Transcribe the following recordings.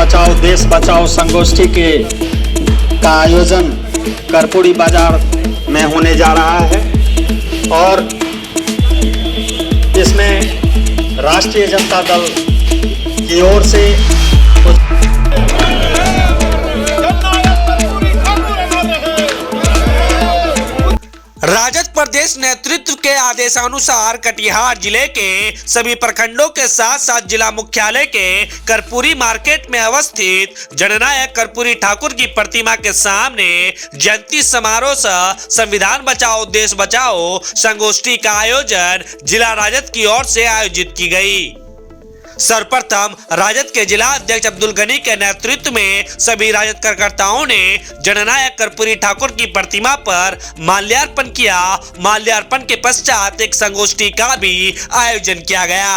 बचाओ देश बचाओ संगोष्ठी का आयोजन कर्पूरी बाजार में होने जा रहा है और इसमें राष्ट्रीय जनता दल की ओर से राजद प्रदेश नेतृत्व के आदेशानुसार कटिहार जिले के सभी प्रखंडों के साथ साथ जिला मुख्यालय के कर्पूरी मार्केट में अवस्थित जननायक कर्पूरी ठाकुर की प्रतिमा के सामने जयंती समारोह सह संविधान बचाओ देश बचाओ संगोष्ठी का आयोजन जिला राजद की ओर से आयोजित की गई। सर्वप्रथम राजद के जिला अध्यक्ष अब्दुल गनी के नेतृत्व में सभी राजद कार्यकर्ताओं ने जननायक कर्पूरी ठाकुर की प्रतिमा पर माल्यार्पण किया। माल्यार्पण के पश्चात एक संगोष्ठी का भी आयोजन किया गया।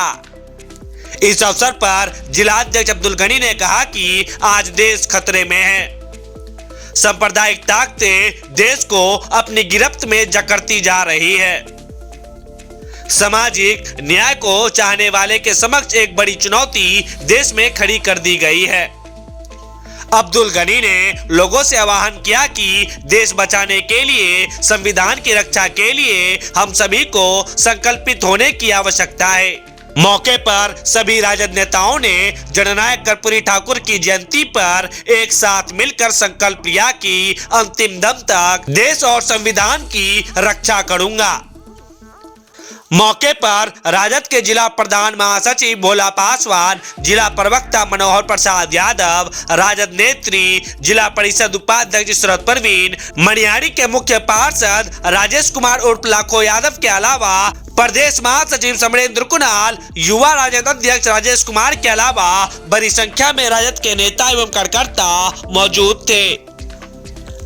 इस अवसर पर जिला अध्यक्ष अब्दुल गनी ने कहा कि आज देश खतरे में है। सांप्रदायिक ताकतें देश को अपनी गिरफ्त में जकड़ती जा रही है। सामाजिक न्याय को चाहने वाले के समक्ष एक बड़ी चुनौती देश में खड़ी कर दी गई है। अब्दुल गनी ने लोगों से आह्वान किया कि देश बचाने के लिए, संविधान की रक्षा के लिए हम सभी को संकल्पित होने की आवश्यकता है। मौके पर सभी राजद नेताओं ने जननायक कर्पूरी ठाकुर की जयंती पर एक साथ मिलकर संकल्प लिया कि अंतिम दम तक देश और संविधान की रक्षा करूंगा। मौके पर राजद के जिला प्रधान महासचिव भोला पासवान, जिला प्रवक्ता मनोहर प्रसाद यादव, राजद नेत्री, जिला परिषद उपाध्यक्ष इशरत परवीन, मनियारी के मुख्य पार्षद राजेश कुमार उर्फ लाखो यादव के अलावा प्रदेश महासचिव समरेंद्र कुणाल, युवा राजद अध्यक्ष राजेश कुमार के अलावा बड़ी संख्या में राजद के नेता एवं कार्यकर्ता मौजूद थे।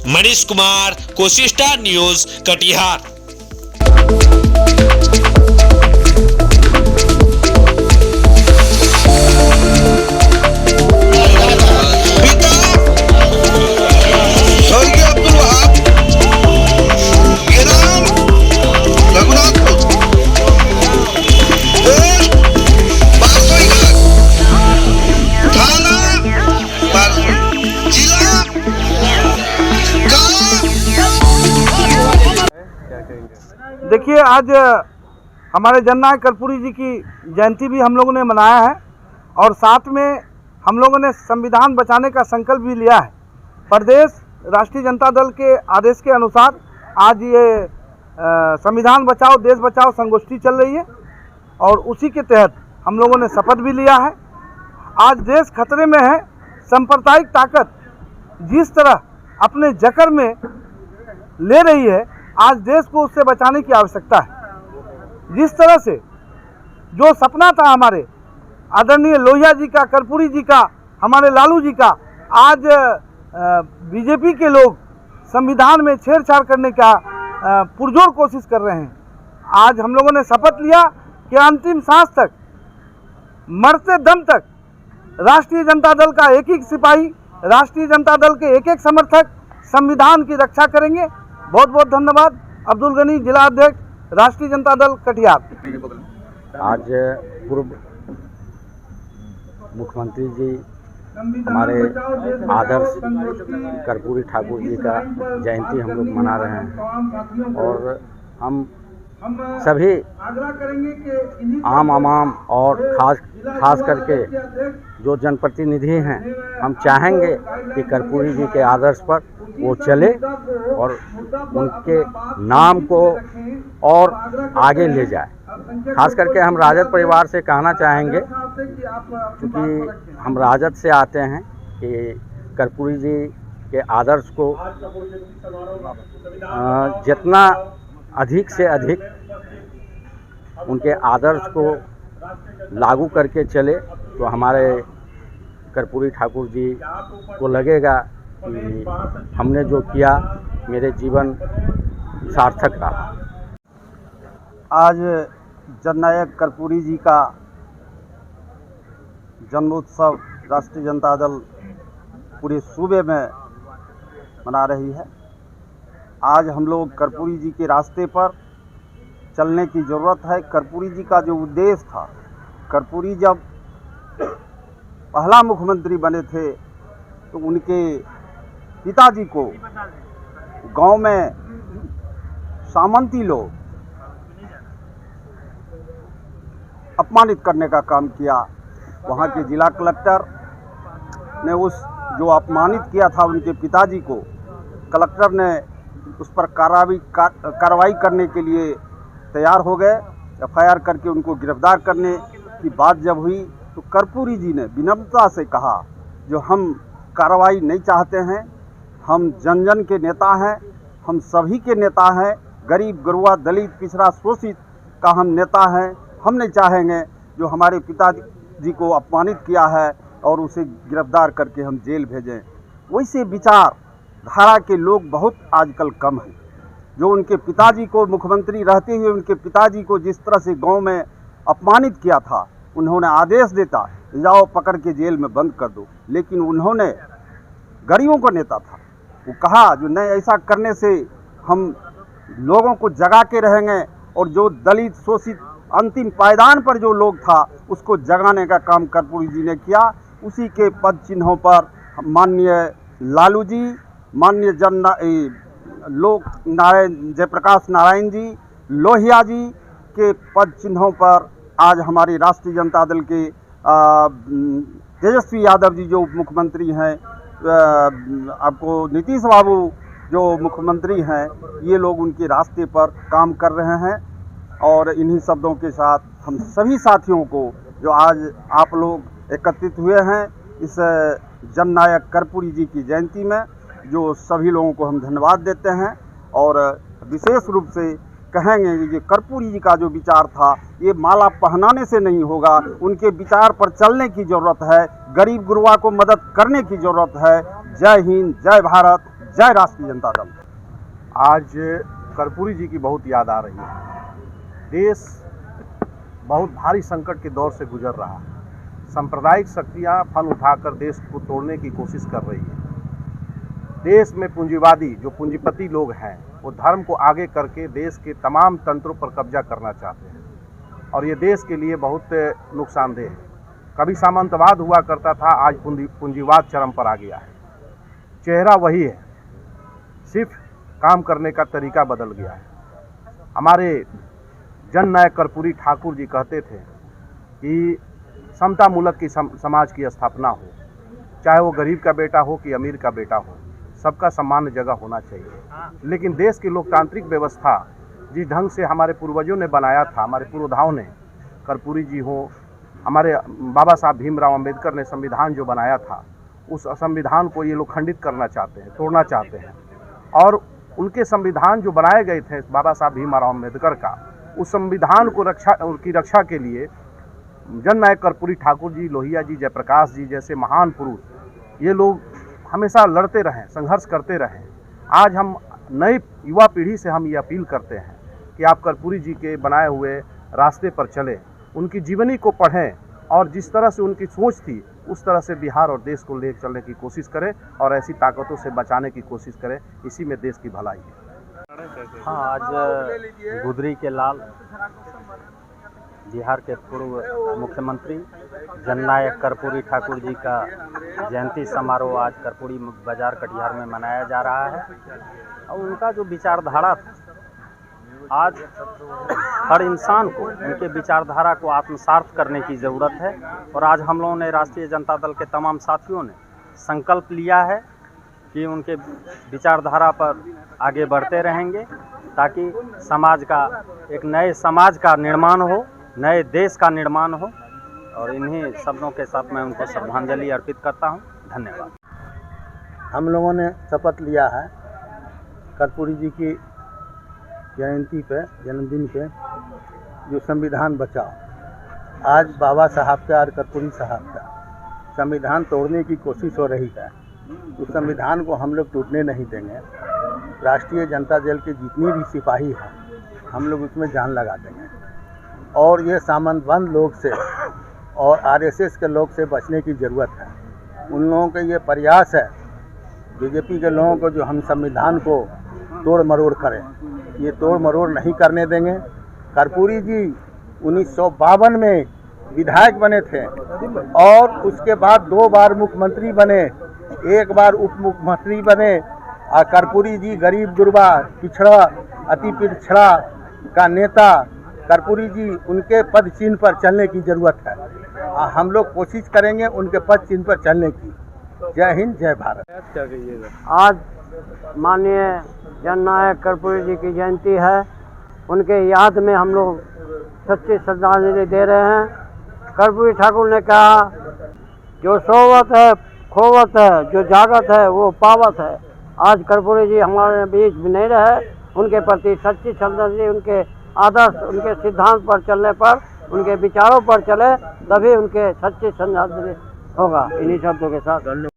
Manish Kumar, Kosi star news, Katihar. देखिए, आज हमारे जननायक कर्पूरी जी की जयंती भी हम लोगों ने मनाया है और साथ में हम लोगों ने संविधान बचाने का संकल्प भी लिया है। प्रदेश राष्ट्रीय जनता दल के आदेश के अनुसार आज ये संविधान बचाओ देश बचाओ संगोष्ठी चल रही है और उसी के तहत हम लोगों ने शपथ भी लिया है। आज देश खतरे में है। सांप्रदायिक ताकत जिस तरह अपने जकड़ में ले रही है, आज देश को उससे बचाने की आवश्यकता है। जिस तरह से जो सपना था हमारे आदरणीय लोहिया जी का, कर्पूरी जी का, हमारे लालू जी का, आज बीजेपी के लोग संविधान में छेड़छाड़ करने का पुरजोर कोशिश कर रहे हैं। आज हम लोगों ने शपथ लिया कि अंतिम सांस तक, मरते दम तक राष्ट्रीय जनता दल का एक एक सिपाही, राष्ट्रीय जनता दल के एक एक समर्थक संविधान की रक्षा करेंगे। बहुत बहुत धन्यवाद। अब्दुल गनी, जिला अध्यक्ष, राष्ट्रीय जनता दल, कटिहार। आज पूर्व मुख्यमंत्री जी हमारे आदर्श कर्पूरी ठाकुर जी का जयंती हम लोग मना रहे हैं और हम सभी आम और खास करके जो जनप्रतिनिधि हैं, हम चाहेंगे कि कर्पूरी जी के आदर्श पर वो चले और उनके नाम को और आगे ले जाए। खास करके हम राजद परिवार से कहना चाहेंगे, क्योंकि हम राजद से आते हैं, कि कर्पूरी जी के आदर्श को जितना अधिक से अधिक उनके आदर्श को लागू करके चले तो हमारे कर्पूरी ठाकुर जी को लगेगा कि हमने जो किया मेरे जीवन सार्थक रहा। आज जननायक कर्पूरी जी का जन्मोत्सव राष्ट्रीय जनता दल पूरे सूबे में मना रही है। आज हम लोग कर्पूरी जी के रास्ते पर चलने की ज़रूरत है। कर्पूरी जी का जो उद्देश्य था, कर्पूरी जब पहला मुख्यमंत्री बने थे तो उनके पिताजी को गांव में सामंती लोग अपमानित करने का काम किया। वहाँ के जिला कलेक्टर ने उस जो अपमानित किया था उनके पिताजी को, कलेक्टर ने उस पर कार्रवाई करने के लिए तैयार हो गए। एफआईआर करके उनको गिरफ्तार करने की बात जब हुई तो कर्पूरी जी ने विनम्रता से कहा, जो हम कार्रवाई नहीं चाहते हैं, हम जन जन के नेता हैं, हम सभी के नेता हैं, गरीब गुरबा दलित पिछड़ा शोषित का हम नेता हैं, हम नहीं चाहेंगे जो हमारे पिताजी को अपमानित किया है और उसे गिरफ्तार करके हम जेल भेजें। वैसे विचार धारा के लोग बहुत आजकल कम हैं, जो उनके पिताजी को मुख्यमंत्री रहते हुए उनके पिताजी को जिस तरह से गांव में अपमानित किया था, उन्होंने आदेश देता जाओ पकड़ के जेल में बंद कर दो, लेकिन उन्होंने गरीबों का नेता था, वो कहा जो नहीं, ऐसा करने से हम लोगों को जगा के रहेंगे और जो दलित शोषित अंतिम पायदान पर जो लोग था उसको जगाने का काम कर्पूरी जी ने किया। उसी के पद चिन्हों पर माननीय लालू जी, माननीय लोक नारायण जयप्रकाश नारायण जी, लोहिया जी के पद चिन्हों पर आज हमारी राष्ट्रीय जनता दल के तेजस्वी यादव जी जो मुख्यमंत्री हैं, आपको नीतीश बाबू जो मुख्यमंत्री हैं, ये लोग उनके रास्ते पर काम कर रहे हैं। और इन्हीं शब्दों के साथ हम सभी साथियों को जो आज आप लोग एकत्रित हुए हैं इस जननायक कर्पूरी जी की जयंती में, जो सभी लोगों को हम धन्यवाद देते हैं और विशेष रूप से कहेंगे कि कर्पूरी जी का जो विचार था ये माला पहनाने से नहीं होगा, उनके विचार पर चलने की ज़रूरत है, गरीब गुरबा को मदद करने की ज़रूरत है। जय हिंद, जय भारत, जय राष्ट्रीय जनता दल। आज कर्पूरी जी की बहुत याद आ रही है। देश बहुत भारी संकट के दौर से गुजर रहा है। सांप्रदायिक शक्तियां फन उठाकर देश को तोड़ने की कोशिश कर रही है। देश में पूंजीवादी जो पूंजीपति लोग हैं वो धर्म को आगे करके देश के तमाम तंत्रों पर कब्जा करना चाहते हैं और ये देश के लिए बहुत नुकसानदेह है। कभी सामंतवाद हुआ करता था, आज पूंजीवाद चरम पर आ गया है। चेहरा वही है, सिर्फ काम करने का तरीका बदल गया है। हमारे जननायक कर्पूरी ठाकुर जी कहते थे कि समता मूलक की समाज की स्थापना हो, चाहे वो गरीब का बेटा हो कि अमीर का बेटा हो, सबका सामान्य जगह होना चाहिए। लेकिन देश की लोकतांत्रिक व्यवस्था जिस ढंग से हमारे पूर्वजों ने बनाया था, हमारे पूर्वधाओं ने, कर्पूरी जी हो, हमारे बाबा साहब भीमराव अंबेडकर ने संविधान जो बनाया था, उस संविधान को ये लोग खंडित करना चाहते हैं, तोड़ना चाहते हैं। और उनके संविधान जो बनाए गए थे बाबा साहब भीमराव अंबेडकर का, उस संविधान को रक्षा के लिए जननायक कर्पूरी ठाकुर जी, लोहिया जी, जयप्रकाश जी जैसे महान पुरुष, ये लोग हमेशा लड़ते रहें, संघर्ष करते रहें। आज हम नई युवा पीढ़ी से हम ये अपील करते हैं कि आप कर्पूरी जी के बनाए हुए रास्ते पर चलें, उनकी जीवनी को पढ़ें और जिस तरह से उनकी सोच थी उस तरह से बिहार और देश को ले चलने की कोशिश करें और ऐसी ताकतों से बचाने की कोशिश करें। इसी में देश की भलाई है। हाँ, आज गुदरी के लाल, बिहार के पूर्व मुख्यमंत्री जननायक कर्पूरी ठाकुर जी का जयंती समारोह आज कर्पूरी बाजार कटिहार में मनाया जा रहा है। और उनका जो विचारधारा था, आज हर इंसान को उनके विचारधारा को आत्मसात करने की ज़रूरत है। और आज हम लोगों ने राष्ट्रीय जनता दल के तमाम साथियों ने संकल्प लिया है कि उनके विचारधारा पर आगे बढ़ते रहेंगे ताकि समाज का एक नए समाज का निर्माण हो, नए देश का निर्माण हो। और इन्हीं शब्दों के साथ मैं उनको श्रद्धांजलि अर्पित करता हूं। धन्यवाद। हम लोगों ने शपथ लिया है कर्पूरी जी की जयंती पे, जन्मदिन पे, जो संविधान बचाओ। आज बाबा साहब का और कर्पूरी साहब का संविधान तोड़ने की कोशिश हो रही है, उस संविधान को हम लोग टूटने नहीं देंगे। राष्ट्रीय जनता दल के जितनी भी सिपाही हैं हम लोग उसमें जान लगा देंगे। और ये सामंतबंद लोग से और आरएसएस के लोग से बचने की ज़रूरत है। उन लोगों के ये प्रयास है, बीजेपी के लोगों को, जो हम संविधान को तोड़ मरोड़ करें, ये तोड़ मरोड़ नहीं करने देंगे। कर्पूरी जी 1952 में विधायक बने थे और उसके बाद 2 बार मुख्यमंत्री बने, 1 बार उप मुख्यमंत्री बने। कर्पूरी जी गरीब गुरबा पिछड़ा अति पिछड़ा का नेता कर्पूरी जी, उनके पद चिन्ह पर चलने की ज़रूरत है। हम लोग कोशिश करेंगे उनके पद चिन्ह पर चलने की। जय हिंद, जय भारत। आज माननीय जननायक कर्पूरी जी की जयंती है। उनके याद में हम लोग सच्ची श्रद्धांजलि दे रहे हैं। कर्पूरी ठाकुर ने कहा, जो सोवत है खोवत है, जो जागत है वो पावत है। आज कर्पूरी जी हमारे बीच में नहीं रहे, उनके प्रति सच्ची श्रद्धांजलि, उनके आदर्श, उनके सिद्धांत पर चलने पर, उनके विचारों पर चले, तभी उनके सच्ची श्रद्धांजलि होगा। इन्हीं शब्दों के साथ